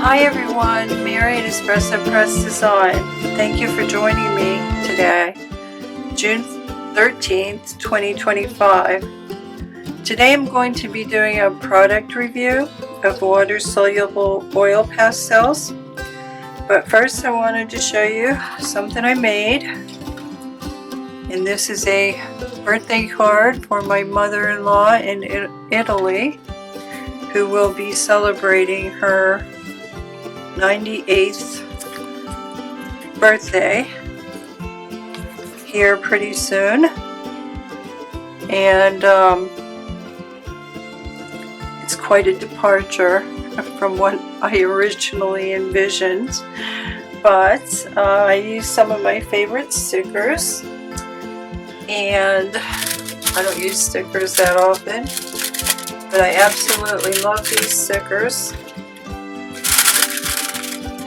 Hi everyone, Mary at Espresso Press Design. Thank you for joining me today, June 13th, 2025. Today I'm going to be doing a product review of water-soluble oil pastels. But first I wanted to show you something I made. And this is a birthday card for my mother-in-law in Italy, who will be celebrating her 98th birthday here pretty soon, and it's quite a departure from what I originally envisioned, but I used some of my favorite stickers, and I don't use stickers that often, but I absolutely love these stickers.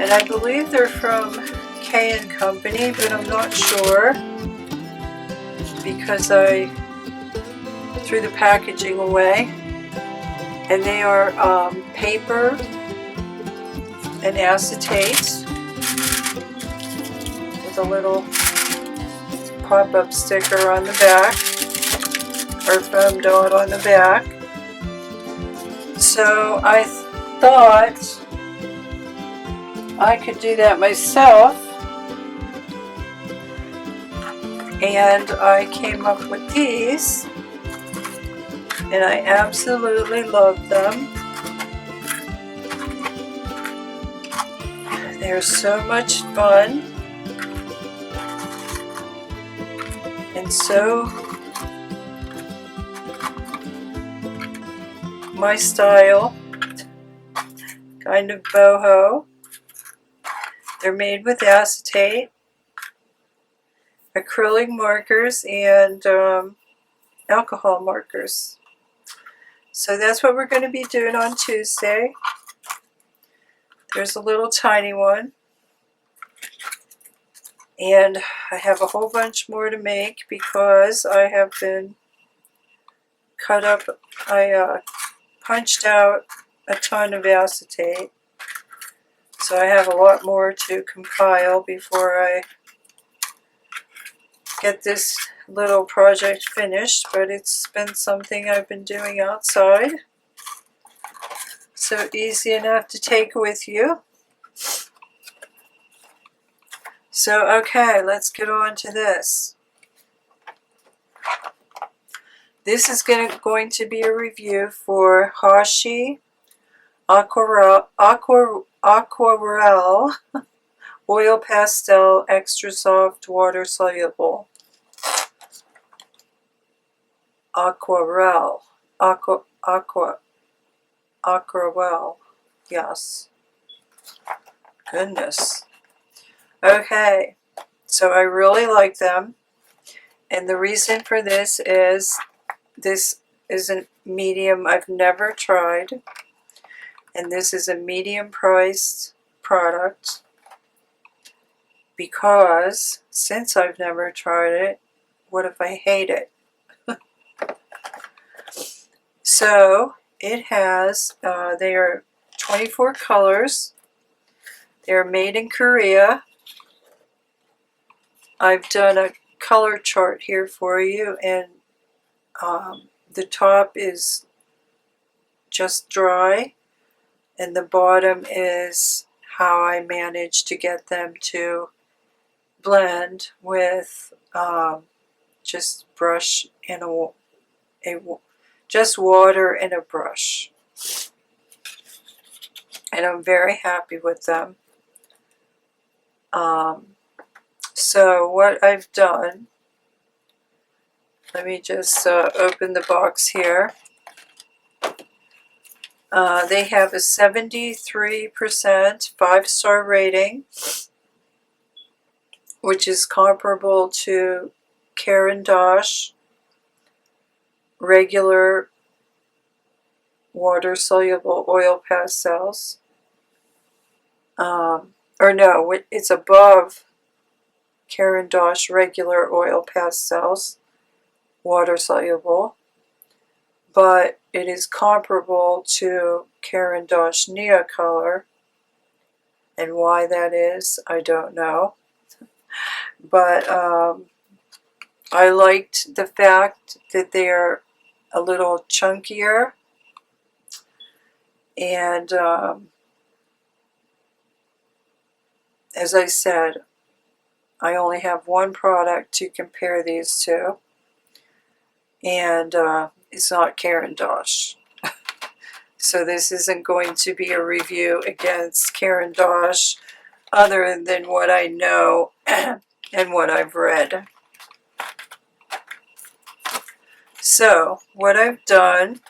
And I believe they're from K & Company, but I'm not sure because I threw the packaging away. And they are paper and acetate with a little pop-up sticker on the back, or foam dot on the back. So I thought I could do that myself, and I came up with these, and I absolutely love them. They're so much fun and so my style, kind of boho. They're made with acetate, acrylic markers, and alcohol markers. So that's what we're going to be doing on Tuesday. There's a little tiny one, and I have a whole bunch more to make because I have been cut up. I punched out a ton of acetate. So I have a lot more to compile before I get this little project finished, but it's been something I've been doing outside. So easy enough to take with you. So okay, let's get on to this. This is going to be a review for Hashi Aquarelle Oil Pastel Extra Soft Water Soluble. Aquarelle. Yes. Goodness. Okay. So I really like them. And the reason for this is a medium I've never tried. And this is a medium priced product because since I've never tried it, what if I hate it? So it has, they are 24 colors. They're made in Korea. I've done a color chart here for you, and the top is just dry, and the bottom is how I managed to get them to blend with just brush and just water and a brush. And I'm very happy with them. So what I've done, let me just open the box here. They have a 73% 5-star rating, which is comparable to Caran d'Ache regular water-soluble oil pastels. Or no, it's above Caran d'Ache regular oil pastels, water-soluble, but it is comparable to Caran d'Ache Neocolor and why that is, I don't know. But I liked the fact that they're a little chunkier, and as I said, I only have one product to compare these to, and it's not Caran d'Ache. So this isn't going to be a review against Caran d'Ache other than what I know and what I've read. So what I've done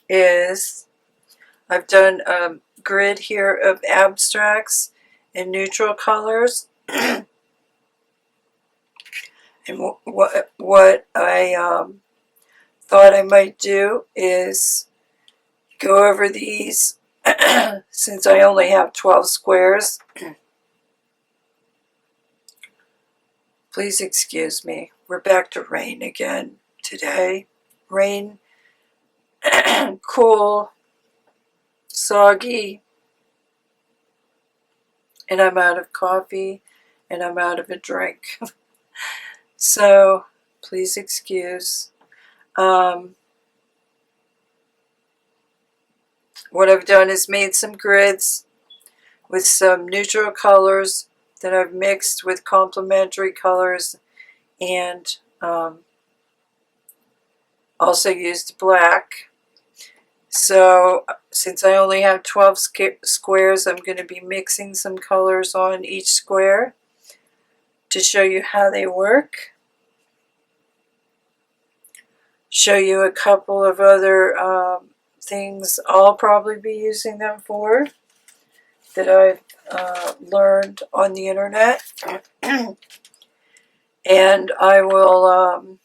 is I've done a grid here of abstracts and neutral colors. And what I thought I might do is go over these since I only have 12 squares. Please excuse me. We're back to rain again today. Rain, cool, soggy, and I'm out of coffee and I'm out of a drink. So please excuse. What I've done is made some grids with some neutral colors that I've mixed with complementary colors, and also used black. So since I only have 12 squares, I'm going to be mixing some colors on each square to show you how they work. Show you a couple of other things I'll probably be using them for that I've learned on the internet. And I will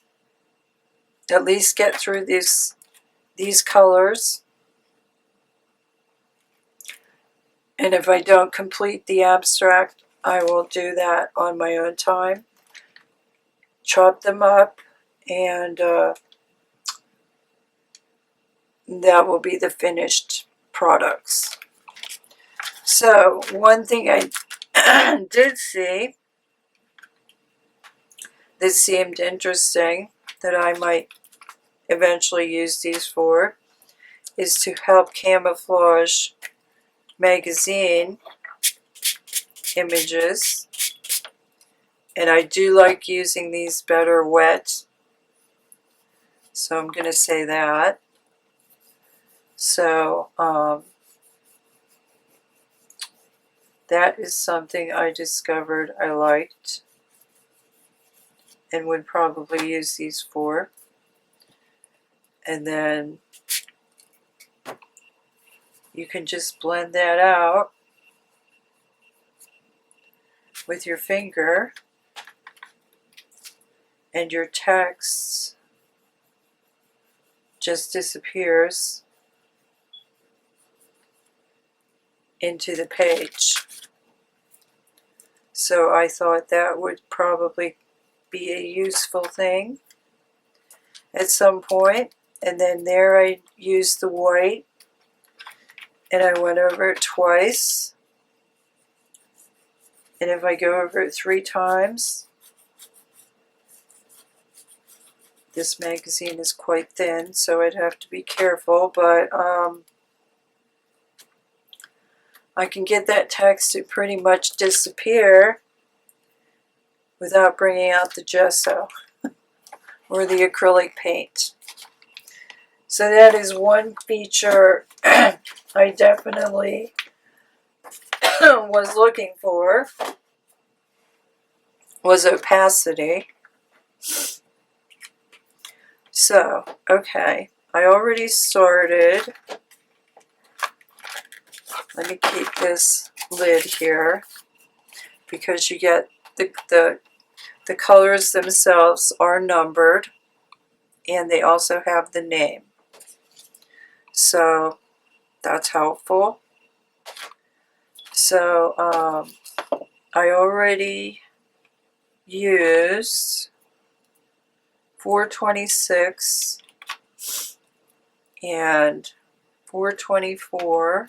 at least get through these colors. And if I don't complete the abstract, I will do that on my own time. Chop them up, and that will be the finished products. So one thing I did see that seemed interesting that I might eventually use these for is to help camouflage magazine images. And I do like using these better wet, so I'm going to say that. So that is something I discovered I liked and would probably use these for. And then you can just blend that out with your finger, and your text just disappears into the page. So I thought that would probably be a useful thing at some point. And then there I used the white, and I went over it twice. And if I go over it 3 times, this magazine is quite thin, so I'd have to be careful, but I can get that text to pretty much disappear without bringing out the gesso or the acrylic paint. So that is one feature I definitely was looking for, was opacity. So, okay, I already started. Let me keep this lid here because you get the colors themselves are numbered, and they also have the name. So that's helpful. So I already used 426 and 424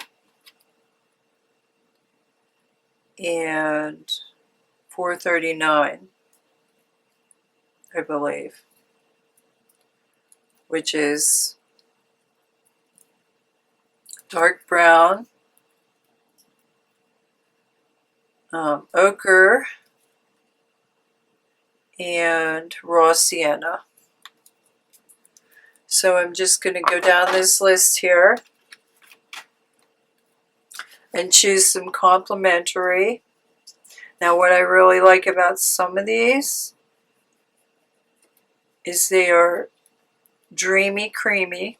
and 439, I believe, which is dark brown, ochre, and raw sienna. So I'm just going to go down this list here and choose some complementary. Now what I really like about some of these is they are dreamy creamy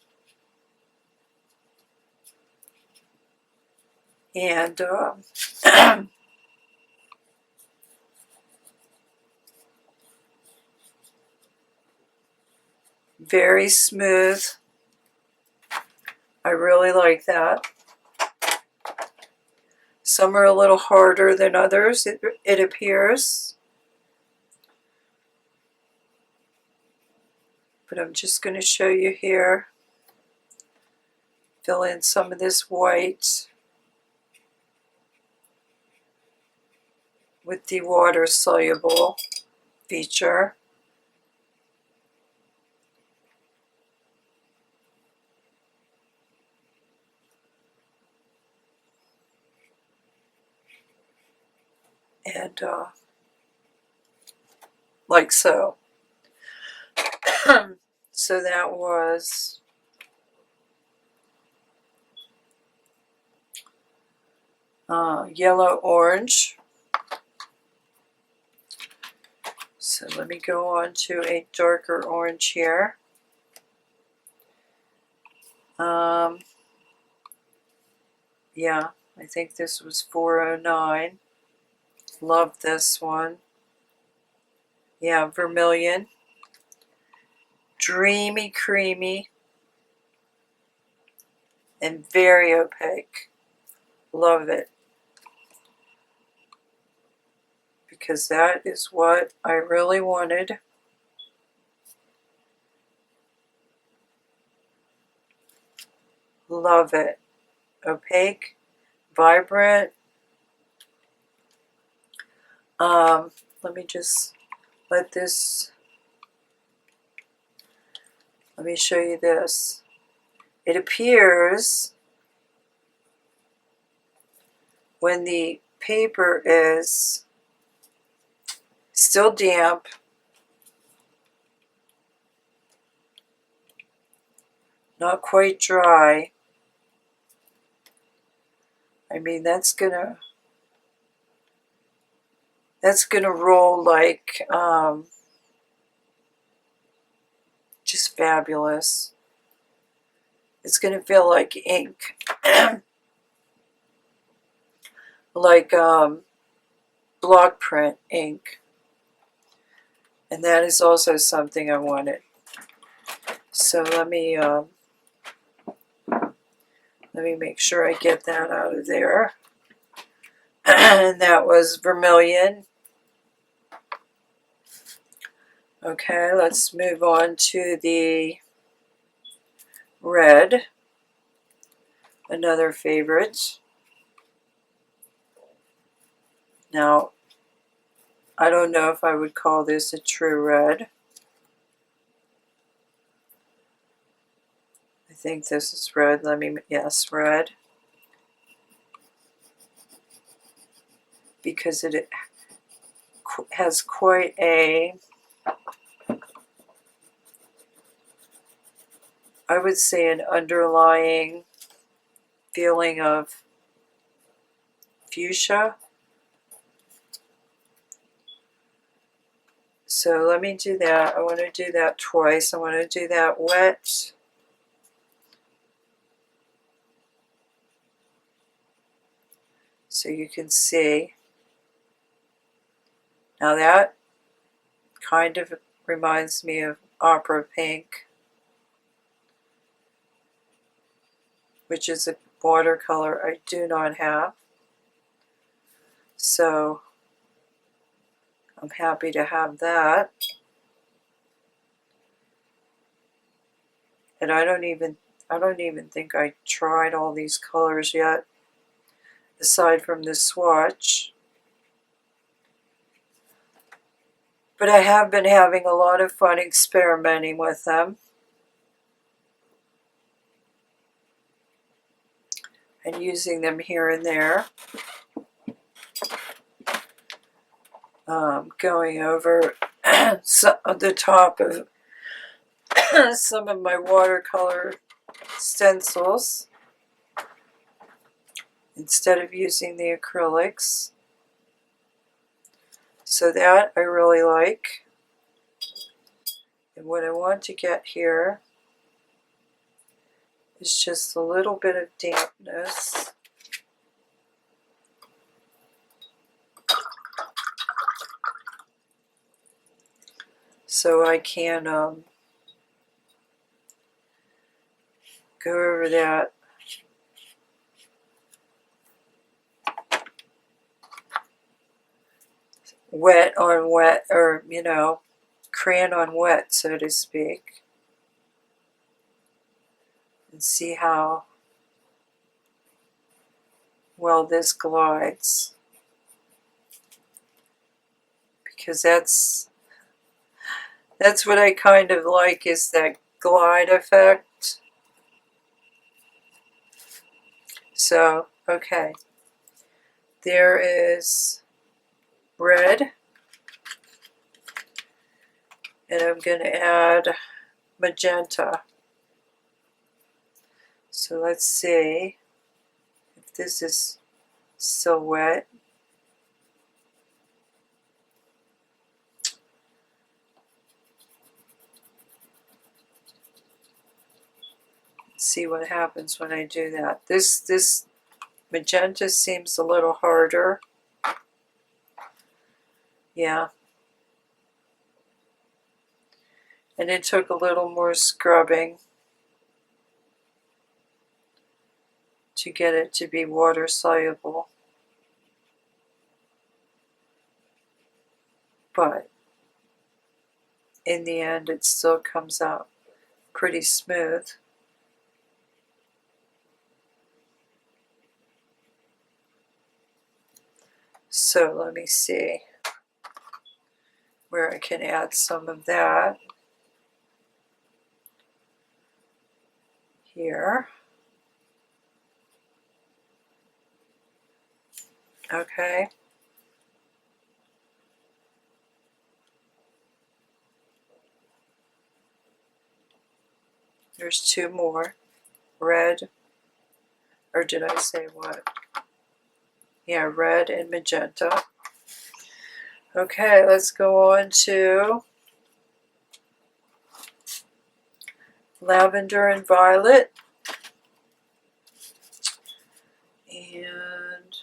and very smooth. I really like that. Some are a little harder than others, it appears. But I'm just going to show you here. Fill in some of this white with the water soluble feature. And like so. So that was yellow orange. So let me go on to a darker orange here. Yeah, I think this was 409. Love this one. Yeah, vermilion. Dreamy, creamy, and very opaque. Love it. Because that is what I really wanted. Love it. Opaque, vibrant. Let me just let me show you this. It appears when the paper is still damp, not quite dry. I mean, that's gonna roll like just fabulous. It's gonna feel like ink, like block print ink, and that is also something I wanted. So let me make sure I get that out of there. And that was vermilion. Okay, let's move on to the red, another favorite. Now, I don't know if I would call this a true red. I think this is red. Yes, red. Because it has quite a, I would say, an underlying feeling of fuchsia. So let me do that. I want to do that twice. I want to do that wet. So you can see. Now that kind of reminds me of opera pink, which is a watercolor I do not have. So I'm happy to have that. And I don't even think I tried all these colors yet, aside from the swatch. But I have been having a lot of fun experimenting with them. And using them here and there. Going over the top of some of my watercolor stencils instead of using the acrylics. So that I really like. And what I want to get here is just a little bit of dampness. So I can go over that wet on wet, or, you know, crayon on wet, so to speak. And see how well this glides. Because that's what I kind of like, is that glide effect. So, okay. There is red. And I'm going to add magenta. So let's see if this is still wet. Let's see what happens when I do that. This magenta seems a little harder. Yeah. And it took a little more scrubbing to get it to be water soluble. But in the end, it still comes out pretty smooth. So let me see where I can add some of that. Here. Okay. There's two more. Red, or did I say what? Yeah, red and magenta. Okay, let's go on to lavender and violet. And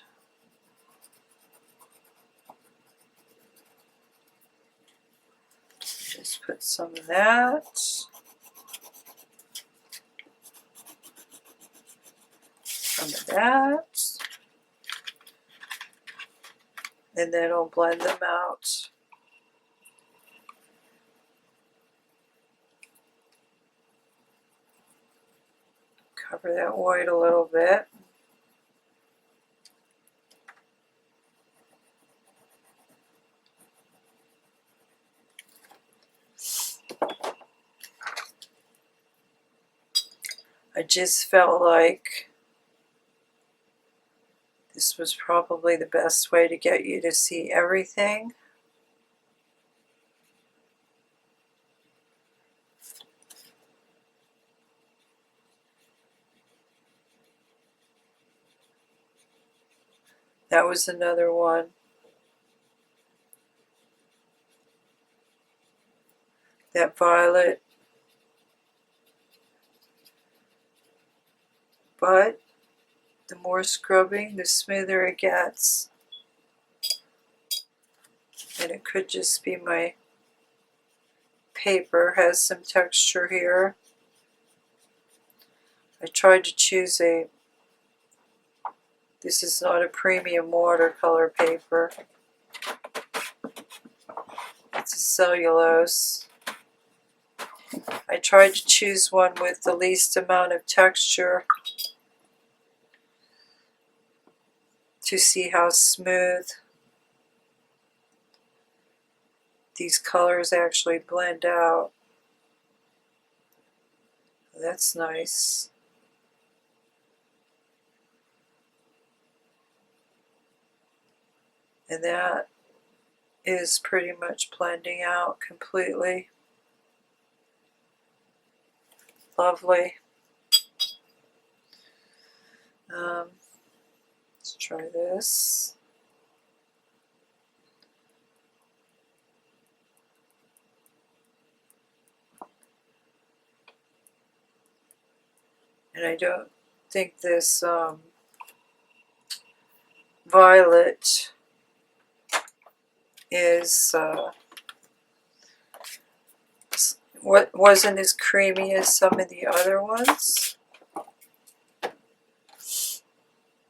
just put some of that. Some of that. And then I'll blend them out. Cover that white a little bit. I just felt like this was probably the best way to get you to see everything. That was another one. That violet. But the more scrubbing, the smoother it gets. And it could just be my paper has some texture here. I tried to choose this is not a premium watercolor paper. It's a cellulose. I tried to choose one with the least amount of texture to see how smooth these colors actually blend out. That's nice. And that is pretty much blending out completely. Lovely. Let's try this. And I don't think this violet is what wasn't as creamy as some of the other ones.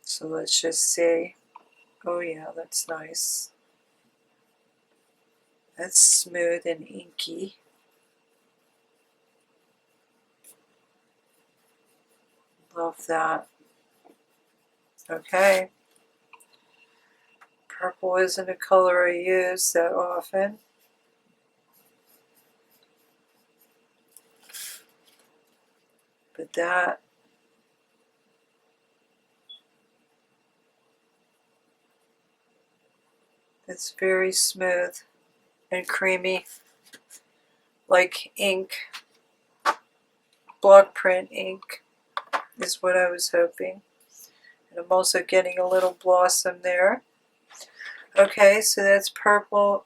So let's just see. Oh yeah, that's nice. That's smooth and inky. Love that. Okay. Purple isn't a color I use that often. But that's very smooth and creamy, like ink. Block print ink is what I was hoping. And I'm also getting a little blossom there. Okay, so that's purple,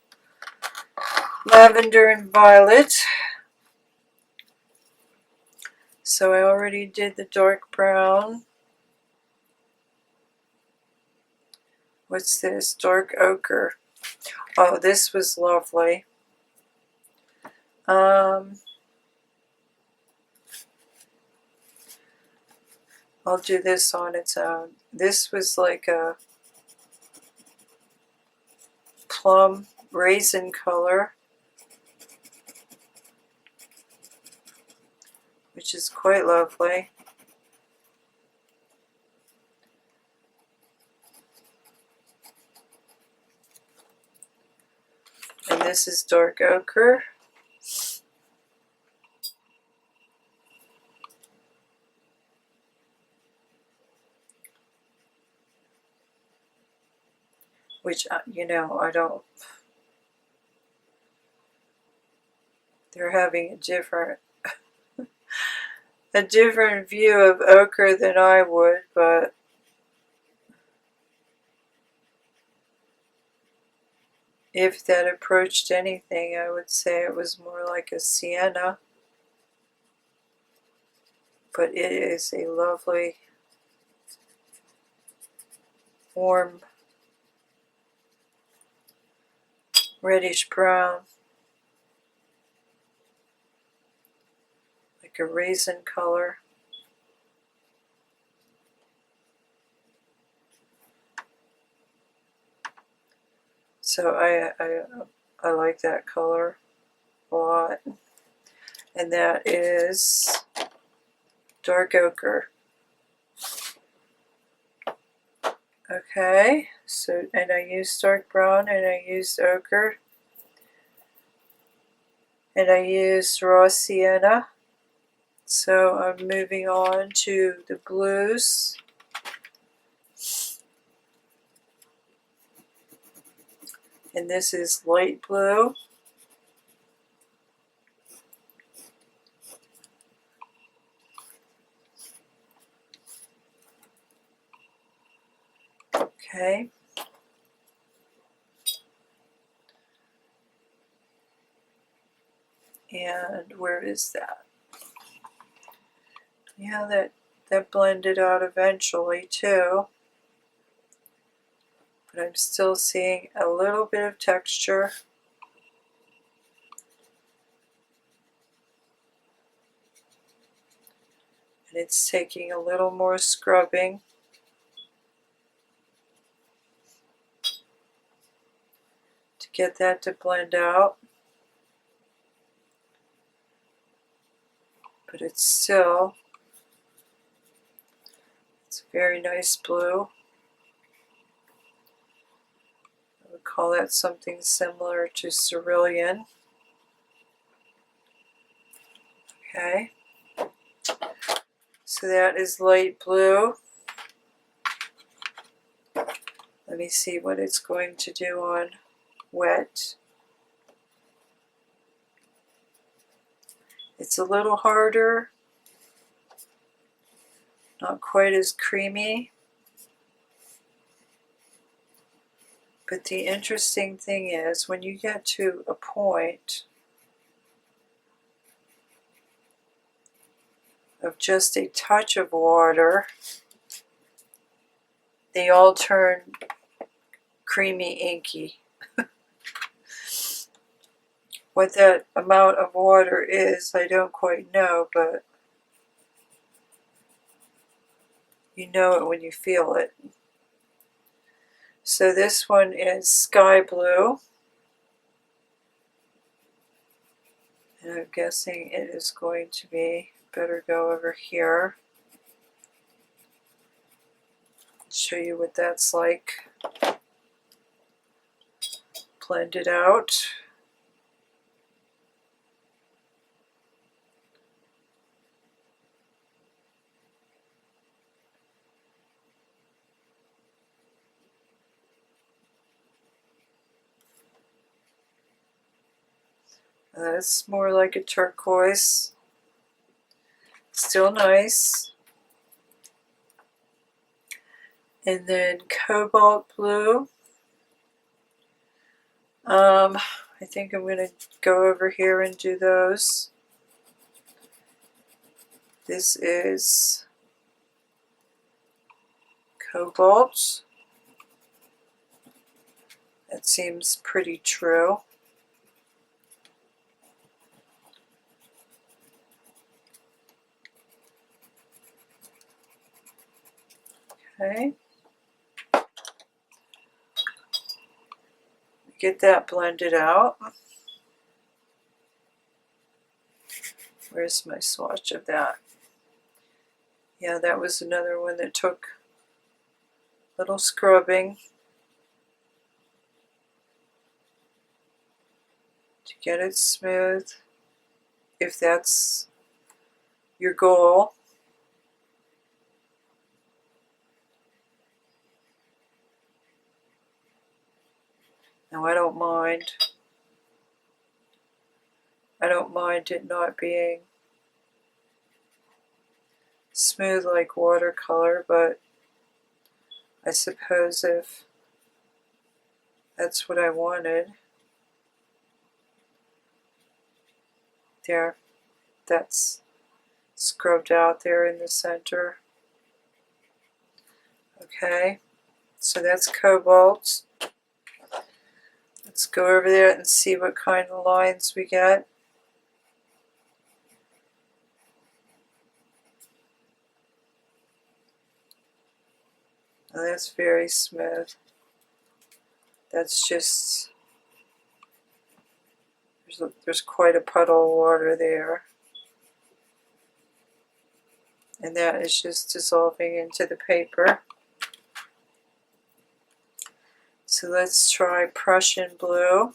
lavender, and violet. So I already did the dark brown. What's this? Dark ochre. Oh, this was lovely. I'll do this on its own. This was like a plum raisin color, which is quite lovely. And this is dark ochre. Which, you know, I don't, they're having a different view of ochre than I would, but if that approached anything, I would say it was more like a sienna. But it is a lovely, warm, reddish brown, like a raisin color. So I like that color a lot. And that is dark ochre. Okay, so, and I used dark brown, and I used ochre, and I used raw sienna. So I'm moving on to the blues. And this is light blue. Okay. And where is that? Yeah, that blended out eventually too. But I'm still seeing a little bit of texture. And it's taking a little more scrubbing. To get that to blend out. But it's a very nice blue. I would call call that something similar to cerulean. Okay, so that is light blue. Let me see what it's going to do on wet. It's a little harder, not quite as creamy. But the interesting thing is, when you get to a point of just a touch of water, they all turn creamy inky. What that amount of water is, I don't quite know, but you know it when you feel it. So this one is sky blue, and I'm guessing it is going to be, better go over here, show you what that's like. Blend it out. That's more like a turquoise. Still nice. And then cobalt blue. I think I'm going to go over here and do those. This is cobalt. That seems pretty true. Okay. Get that blended out. Where's my swatch of that? Yeah, that was another one that took a little scrubbing to get it smooth, if that's your goal. Now I don't mind. I don't mind it not being smooth like watercolor, but I suppose if that's what I wanted. There, that's scrubbed out there in the center. Okay, so that's cobalt. Let's go over there and see what kind of lines we get. Oh, that's very smooth. That's just, there's quite a puddle of water there. And that is just dissolving into the paper. So let's try Prussian blue.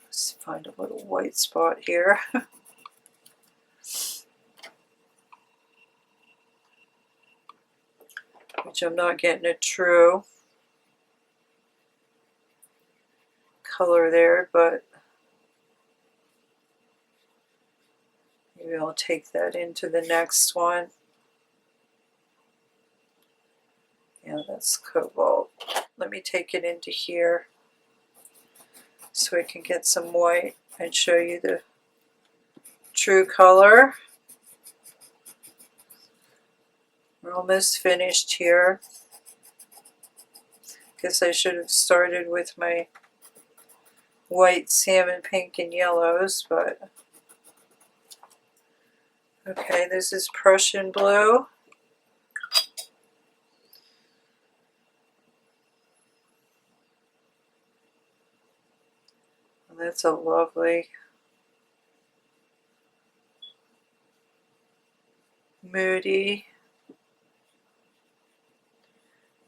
Let's find a little white spot here. Which I'm not getting a true color there, but maybe I'll take that into the next one. Yeah, that's cobalt. Let me take it into here so I can get some white and show you the true color. We're almost finished here. Guess I should have started with my white, salmon, pink, and yellows, but okay, this is Prussian blue. And that's a lovely moody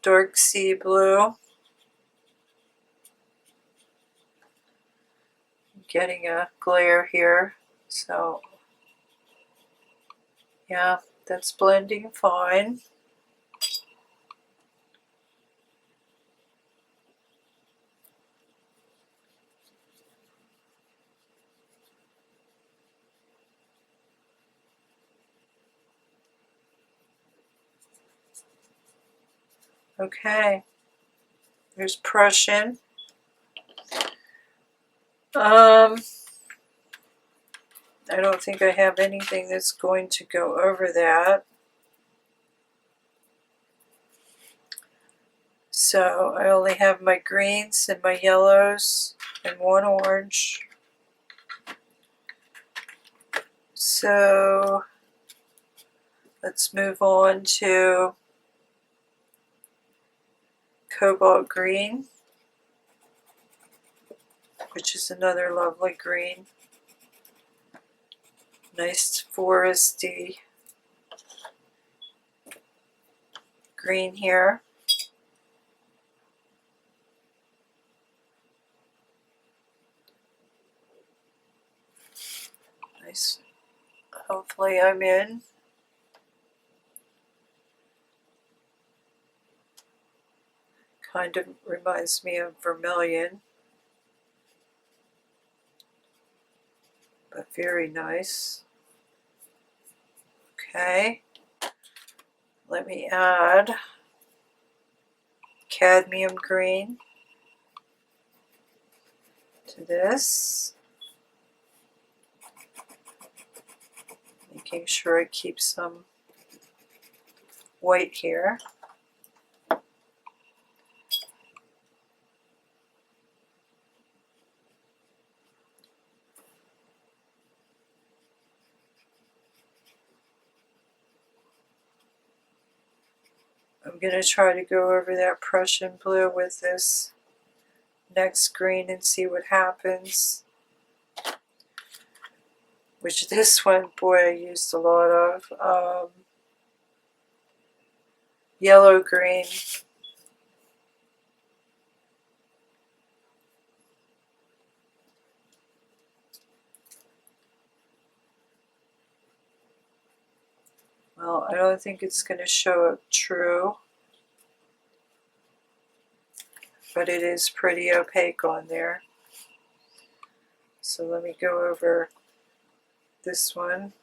dark sea blue. I'm getting a glare here, so yeah, that's blending fine. Okay, there's Prussian. I don't think I have anything that's going to go over that. So I only have my greens and my yellows and one orange. So let's move on to cobalt green, which is another lovely green. Nice foresty green here. Nice. Hopefully I'm in. Kind of reminds me of vermilion, but very nice. Okay, let me add cadmium green to this, making sure I keep some white here. I'm going to try to go over that Prussian blue with this next green and see what happens. Which this one, boy, I used a lot of. Yellow green. Well, I don't think it's going to show up true, but it is pretty opaque on there. So let me go over this one.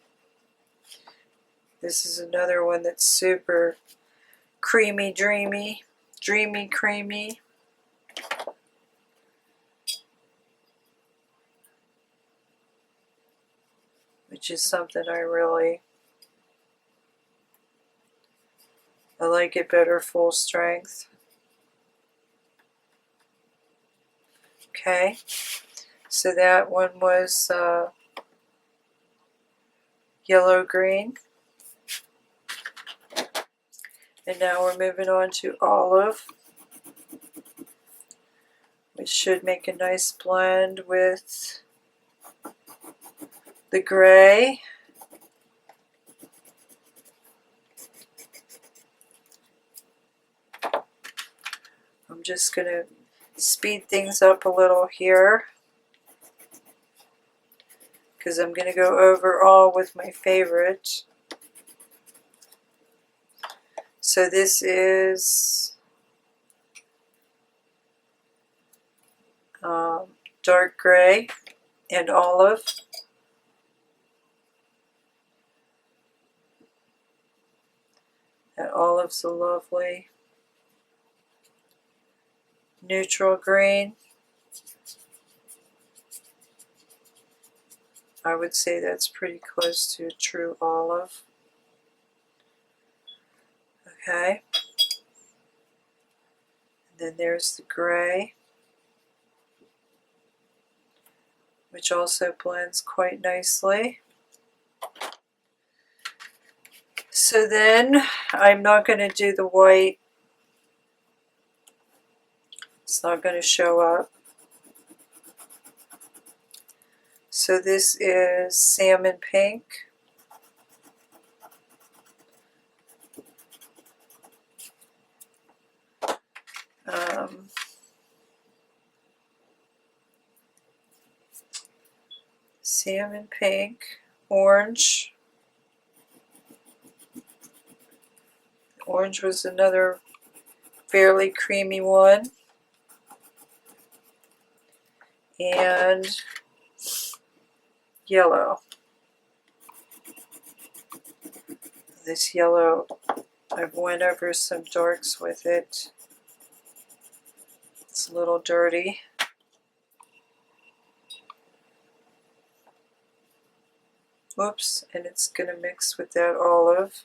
This is another one that's super creamy, dreamy, creamy. Which is something I like it better full strength. Okay, so that one was yellow green. And now we're moving on to olive, which should make a nice blend with the gray. I'm just going to speed things up a little here because I'm going to go over all with my favorite. So this is dark gray and olive. That olive's a lovely neutral green. I would say that's pretty close to a true olive. Okay. And then there's the gray, which also blends quite nicely. So then I'm not going to do the white. It's not going to show up. So this is salmon pink. salmon pink, orange. Orange was another fairly creamy one. And yellow. This yellow, I've went over some darks with it. It's a little dirty. Whoops, and it's going to mix with that olive.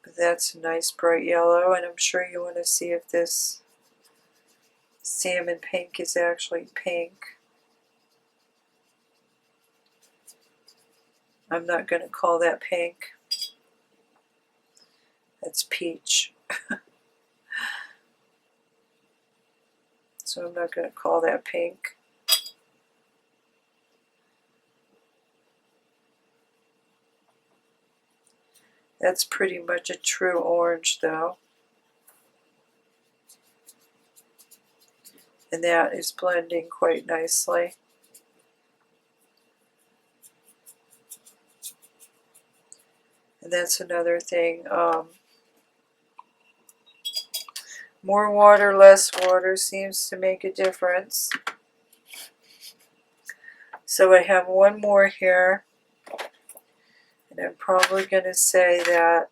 But that's a nice bright yellow, and I'm sure you want to see if this salmon pink is actually pink. I'm not going to call that pink. That's peach. So I'm not going to call that pink. That's pretty much a true orange though. And that is blending quite nicely. And that's another thing. More water, less water seems to make a difference. So I have one more here. And I'm probably going to say that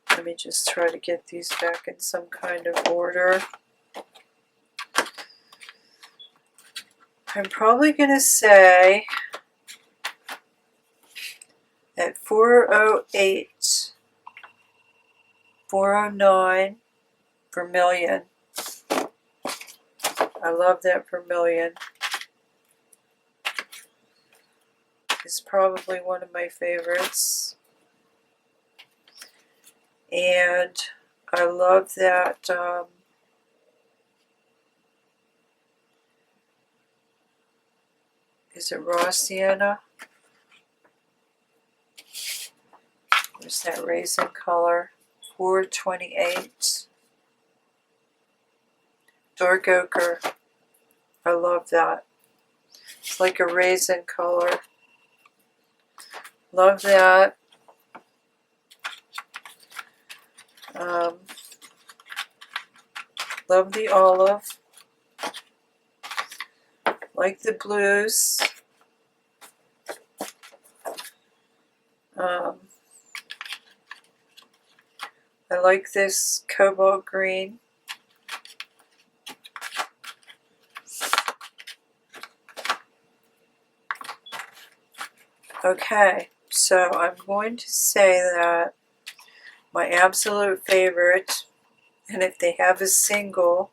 let me just try to get these back in some kind of order. I'm probably going to say at 408, 409 vermilion. I love that vermilion. It's probably one of my favorites. And I love that is it raw sienna? Where's that raisin color? 428. Dark ochre. I love that. It's like a raisin color. Love that. Love the olive. Like the blues. I like this cobalt green. Okay, so I'm going to say that my absolute favorite, and if they have a single,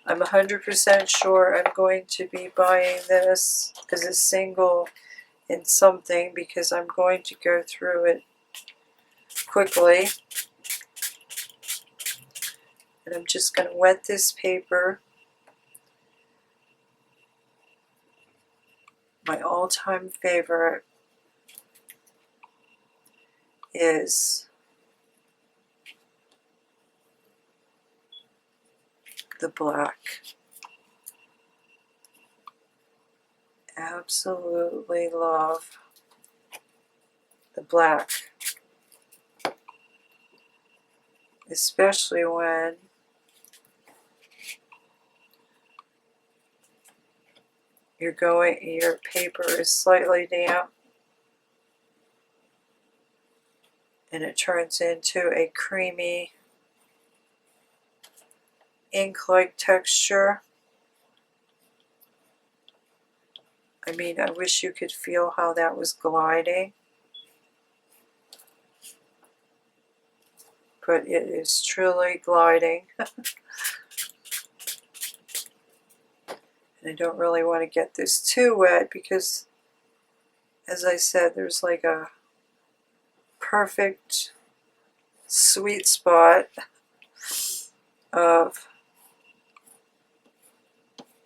I'm 100% sure I'm going to be buying this as a single in something because I'm going to go through it quickly. And I'm just going to wet this paper. My all-time favorite is the black. Absolutely love the black. Especially when your paper is slightly damp and it turns into a creamy ink-like texture. I mean, I wish you could feel how that was gliding. But it is truly gliding. And I don't really want to get this too wet because, as I said, there's like a perfect sweet spot of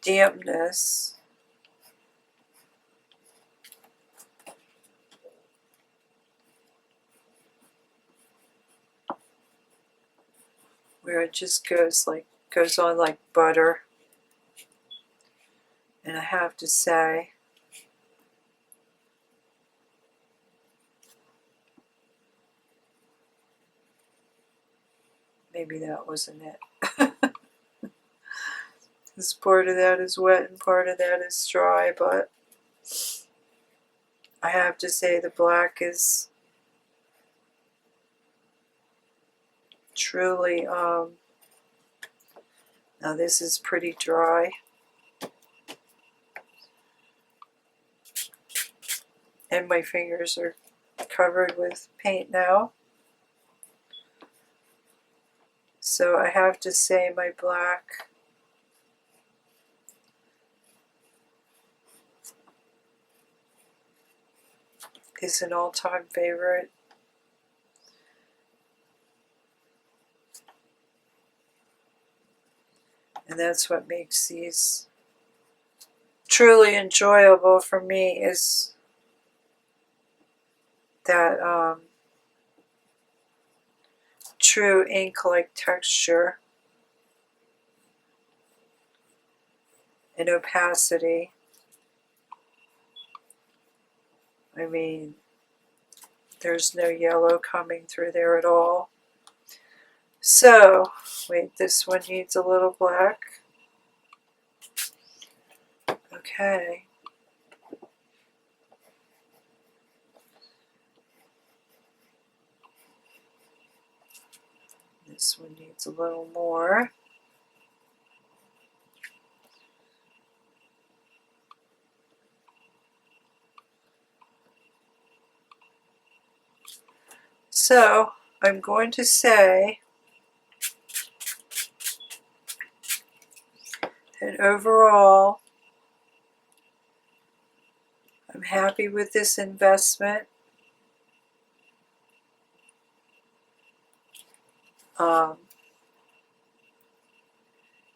dampness where it just goes on like butter. And I have to say, maybe that wasn't it. This part of that is wet and part of that is dry, but I have to say the black is truly, now this is pretty dry. And my fingers are covered with paint now. So I have to say my black is an all-time favorite. And that's what makes these truly enjoyable for me, is that true ink-like texture and opacity. I mean, there's no yellow coming through there at all. So, wait, this one needs a little black. Okay. This one needs a little more. So, I'm going to say that overall, I'm happy with this investment.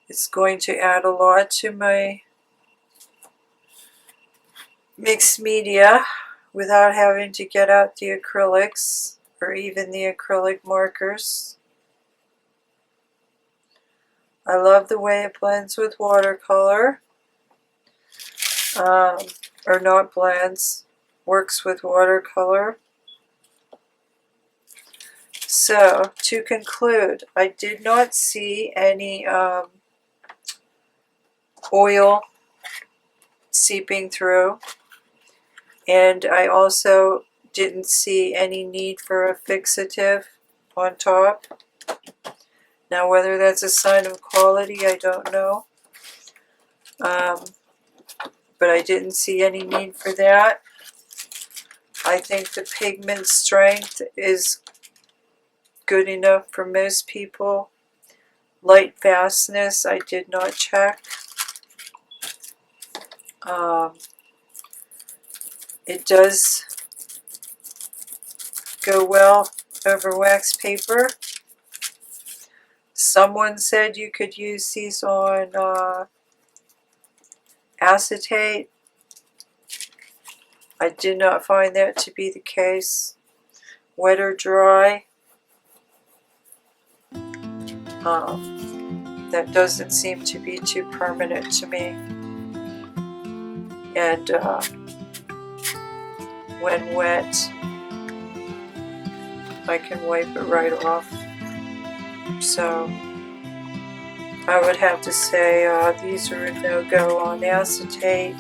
It's going to add a lot to my mixed media without having to get out the acrylics or even the acrylic markers. I love the way it blends with watercolor, or not blends, works with watercolor. So, to conclude, I did not see any oil seeping through, and I also didn't see any need for a fixative on top. Now, whether that's a sign of quality, I don't know. But I didn't see any need for that. I think the pigment strength is good enough for most people. Light fastness, I did not check. It does go well over wax paper. Someone said you could use these on acetate. I did not find that to be the case. Wet or dry, that doesn't seem to be too permanent to me. And when wet, I can wipe it right off. So I would have to say these are a no-go on acetate,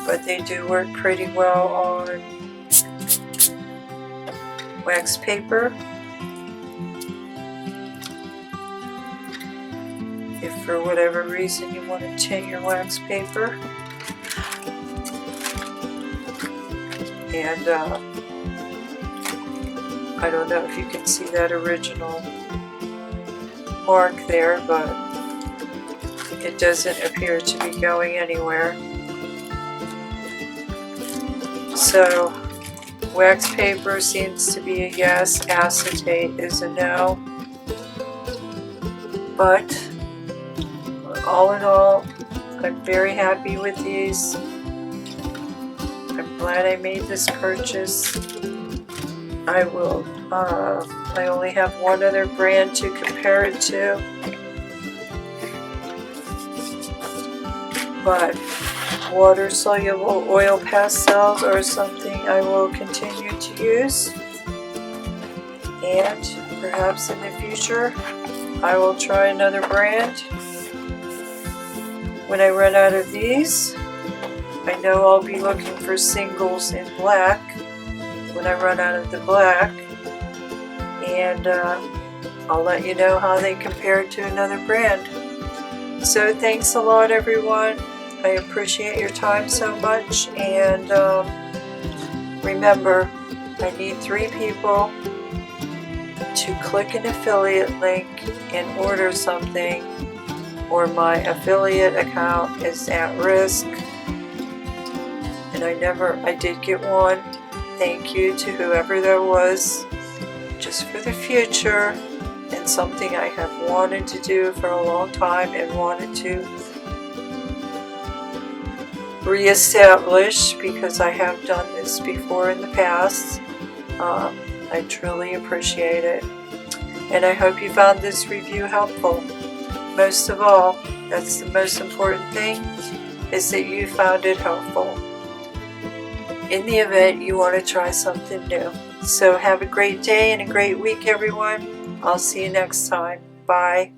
but they do work pretty well on wax paper. If for whatever reason you want to tint your wax paper. And I don't know if you can see that original mark there, but it doesn't appear to be going anywhere. So wax paper seems to be a yes, acetate is a no. But all in all, I'm very happy with these. I'm glad I made this purchase. I will I only have one other brand to compare it to, but water-soluble oil pastels are something I will continue to use, and perhaps in the future I will try another brand. When I run out of these, I know I'll be looking for singles in black when I run out of the black, and I'll let you know how they compare to another brand. So thanks a lot, everyone. I appreciate your time so much, and remember, I need 3 people to click an affiliate link and order something, or my affiliate account is at risk. And I did get one. Thank you to whoever that was, just for the future, and something I have wanted to do for a long time and wanted to reestablish, because I have done this before in the past. I truly appreciate it, and I hope you found this review helpful. Most of all, that's the most important thing, is that you found it helpful in the event you want to try something new. So have a great day and a great week, everyone. I'll see you next time. Bye.